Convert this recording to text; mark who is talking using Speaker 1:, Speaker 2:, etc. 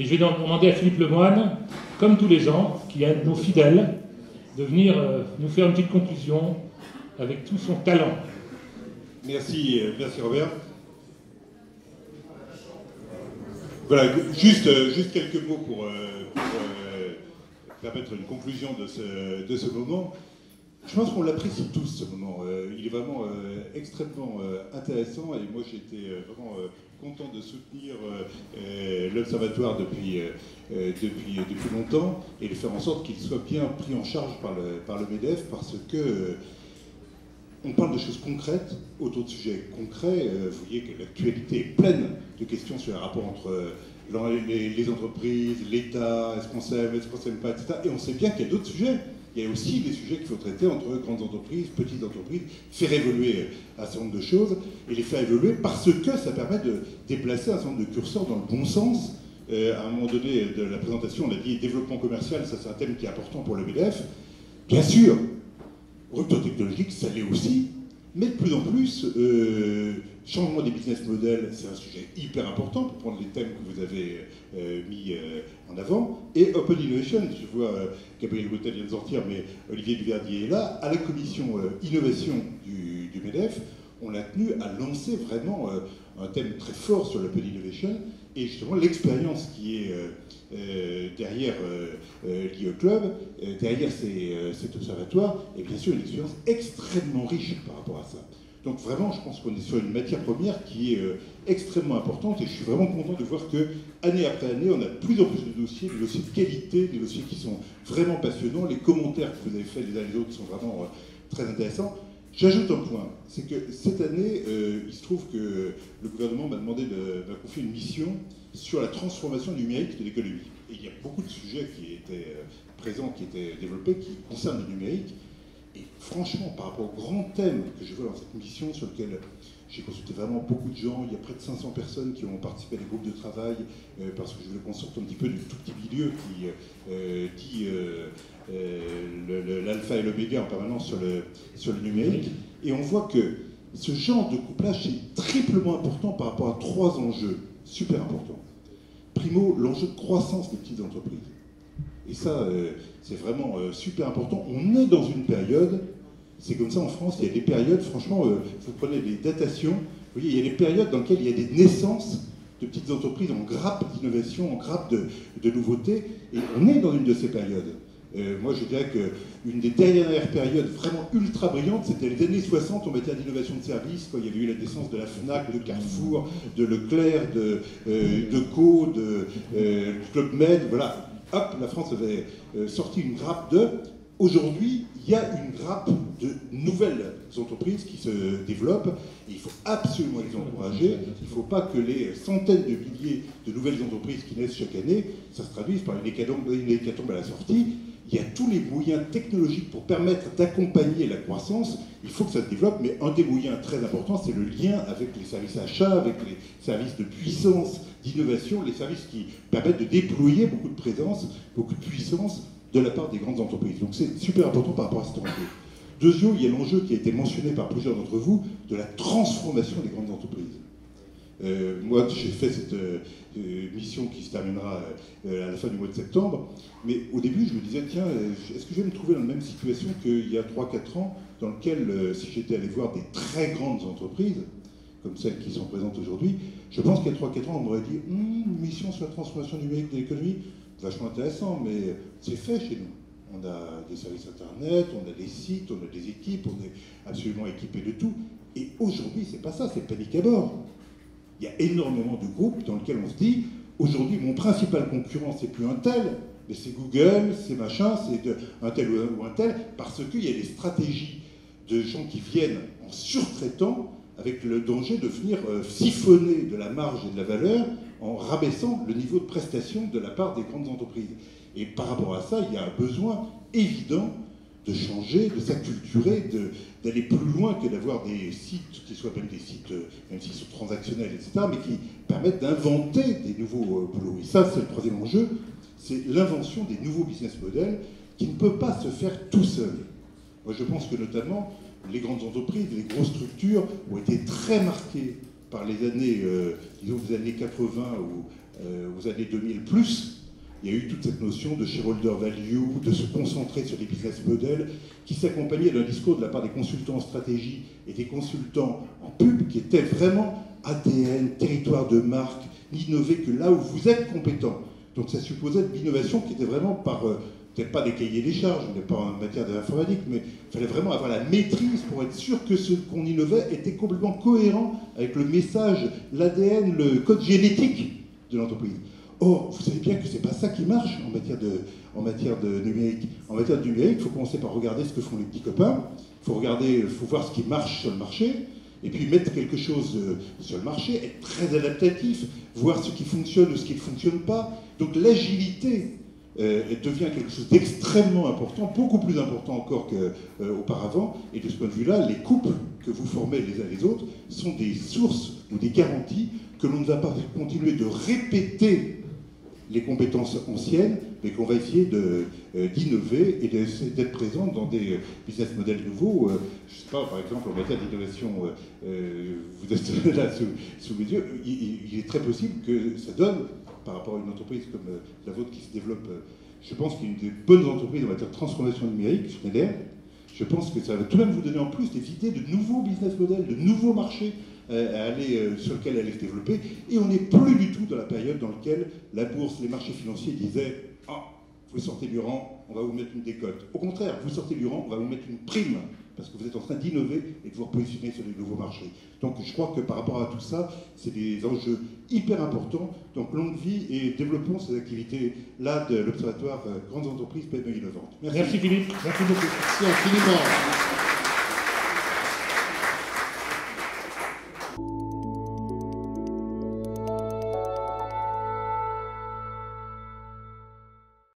Speaker 1: Et je vais donc demander à Philippe Lemoine, comme tous les ans, qui est un de nos fidèles, de venir nous faire une petite conclusion avec tout son talent.
Speaker 2: Merci, merci Robert. Voilà, juste quelques mots pour permettre une conclusion de ce moment. Je pense qu'on l'apprécie tous, ce moment. Il est vraiment extrêmement intéressant et moi j'ai été vraiment content de soutenir l'Observatoire depuis longtemps et de faire en sorte qu'il soit bien pris en charge par le MEDEF parce que on parle de choses concrètes autour de sujets concrets. Vous voyez que l'actualité est pleine de questions sur les rapports entre les entreprises, l'État, est-ce qu'on s'aime pas, etc. Et on sait bien qu'il y a d'autres sujets. Il y a aussi des sujets qu'il faut traiter entre grandes entreprises, petites entreprises, faire évoluer un certain nombre de choses et les faire évoluer parce que ça permet de déplacer un certain nombre de curseurs dans le bon sens. À un moment donné de la présentation, on a dit développement commercial, ça c'est un thème qui est important pour le MEDEF. Bien sûr, rupture technologique, ça l'est aussi, mais de plus en plus, changement des business models, c'est un sujet hyper important pour prendre les thèmes que vous avez mis en avant. Et Open Innovation, je vois Gabriel Bottel vient de sortir, mais Olivier Duverdier est là. À la commission innovation du MEDEF, on l'a tenu à lancer vraiment un thème très fort sur l'Open Innovation et justement l'expérience qui est derrière l'IE Club, derrière cet observatoire, est bien sûr une expérience extrêmement riche par rapport à ça. Donc vraiment, je pense qu'on est sur une matière première qui est extrêmement importante et je suis vraiment content de voir que, année après année, on a de plus en plus de dossiers, des dossiers de qualité, des dossiers qui sont vraiment passionnants. Les commentaires que vous avez faits les uns les autres sont vraiment très intéressants. J'ajoute un point, c'est que cette année, il se trouve que le gouvernement m'a demandé de confier une mission sur la transformation numérique de l'économie. Et il y a beaucoup de sujets qui étaient présents, qui étaient développés, qui concernent le numérique. Et franchement, par rapport au grand thème que je vois dans cette mission, sur lequel j'ai consulté vraiment beaucoup de gens, il y a près de 500 personnes qui ont participé à des groupes de travail, parce que je voulais qu'on sorte un petit peu du tout petit milieu qui dit l'alpha et l'oméga en permanence sur le numérique. Et on voit que ce genre de couplage est triplement important par rapport à trois enjeux super importants. Primo, l'enjeu de croissance des petites entreprises. Et ça, c'est vraiment super important. On est dans une période, c'est comme ça en France, il y a des périodes, franchement, vous prenez les datations, vous voyez, il y a des périodes dans lesquelles il y a des naissances de petites entreprises en grappe d'innovation, en grappe de nouveautés, et on est dans une de ces périodes. Moi, je dirais qu'une des dernières périodes vraiment ultra brillantes, c'était les années 60 en matière d'innovation de services, quand il y avait eu la naissance de la FNAC, de Carrefour, de Leclerc, de Co, de Club Med, voilà. Hop, la France avait sorti une grappe de... Aujourd'hui, il y a une grappe de nouvelles entreprises qui se développent et il faut absolument les encourager. Il ne faut pas que les centaines de milliers de nouvelles entreprises qui naissent chaque année, ça se traduise par une hécatombe à la sortie. Il y a tous les moyens technologiques pour permettre d'accompagner la croissance. Il faut que ça se développe, mais un des moyens très importants, c'est le lien avec les services achats, avec les services de puissance, d'innovation, les services qui permettent de déployer beaucoup de présence, beaucoup de puissance de la part des grandes entreprises. Donc c'est super important par rapport à cet enjeu. Deuxièmement, il y a l'enjeu qui a été mentionné par plusieurs d'entre vous, de la transformation des grandes entreprises. Moi, j'ai fait cette mission qui se terminera à la fin du mois de septembre, mais au début, je me disais, tiens, est-ce que je vais me trouver dans la même situation qu'il y a 3-4 ans, dans lequel, si j'étais allé voir des très grandes entreprises, comme celles qui sont présentes aujourd'hui, je pense qu'il y a 3-4 ans, on m'aurait dit, une mission sur la transformation numérique de l'économie, vachement intéressant, mais c'est fait chez nous. On a des services internet, on a des sites, on a des équipes, on est absolument équipé de tout. Et aujourd'hui, c'est pas ça, c'est panique à bord. Il y a énormément de groupes dans lesquels on se dit, aujourd'hui, mon principal concurrent, c'est plus un tel, mais c'est Google, c'est machin, c'est un tel ou un tel, parce qu'il y a des stratégies de gens qui viennent en surtraitant avec le danger de venir siphonner de la marge et de la valeur en rabaissant le niveau de prestation de la part des grandes entreprises. Et par rapport à ça, il y a un besoin évident de changer, de s'acculturer, d'aller plus loin que d'avoir des sites qui soient même des sites, même s'ils sont transactionnels, etc., mais qui permettent d'inventer des nouveaux boulots. Et ça, c'est le troisième enjeu, c'est l'invention des nouveaux business models qui ne peut pas se faire tout seul. Moi, je pense que notamment, les grandes entreprises, les grosses structures ont été très marquées par les années, disons des années 80 où aux années 2000 plus, il y a eu toute cette notion de shareholder value, de se concentrer sur les business models, qui s'accompagnait d'un discours de la part des consultants en stratégie et des consultants en pub, qui était vraiment ADN, territoire de marque, n'innover que là où vous êtes compétent. Donc ça supposait de l'innovation qui était vraiment par, peut-être pas des cahiers des charges, on n'est pas en matière d'informatique, mais il fallait vraiment avoir la maîtrise pour être sûr que ce qu'on innovait était complètement cohérent avec le message, l'ADN, le code génétique de l'entreprise. Or, vous savez bien que c'est pas ça qui marche en matière de numérique. En matière de numérique, il faut commencer par regarder ce que font les petits copains, il faut voir ce qui marche sur le marché, et puis mettre quelque chose sur le marché, être très adaptatif, voir ce qui fonctionne ou ce qui ne fonctionne pas. Donc l'agilité devient quelque chose d'extrêmement important, beaucoup plus important encore qu'auparavant, et de ce point de vue-là, les couples que vous formez les uns les autres sont des sources ou des garanties que l'on ne va pas continuer de répéter les compétences anciennes, mais qu'on va essayer d'innover et d'être présent dans des business models nouveaux. Je ne sais pas, par exemple, en matière d'innovation, vous êtes là sous mes yeux, il est très possible que ça donne, par rapport à une entreprise comme la vôtre qui se développe, je pense qu'il y a une des bonnes entreprises en matière de transformation numérique, Schneider. Je pense que ça va tout de même vous donner en plus des idées de nouveaux business models, de nouveaux marchés sur lesquels aller se développer. Et on n'est plus du tout dans la période dans laquelle la bourse, les marchés financiers disaient « Ah, vous sortez du rang, on va vous mettre une décote ». Au contraire, vous sortez du rang, on va vous mettre une prime, parce que vous êtes en train d'innover et de vous repositionner sur les nouveaux marchés. Donc je crois que par rapport à tout ça, c'est des enjeux hyper importants. Donc longue vie et développons ces activités-là de l'Observatoire Grandes Entreprises PME innovantes.
Speaker 1: Merci Philippe, merci beaucoup.
Speaker 2: Merci infiniment.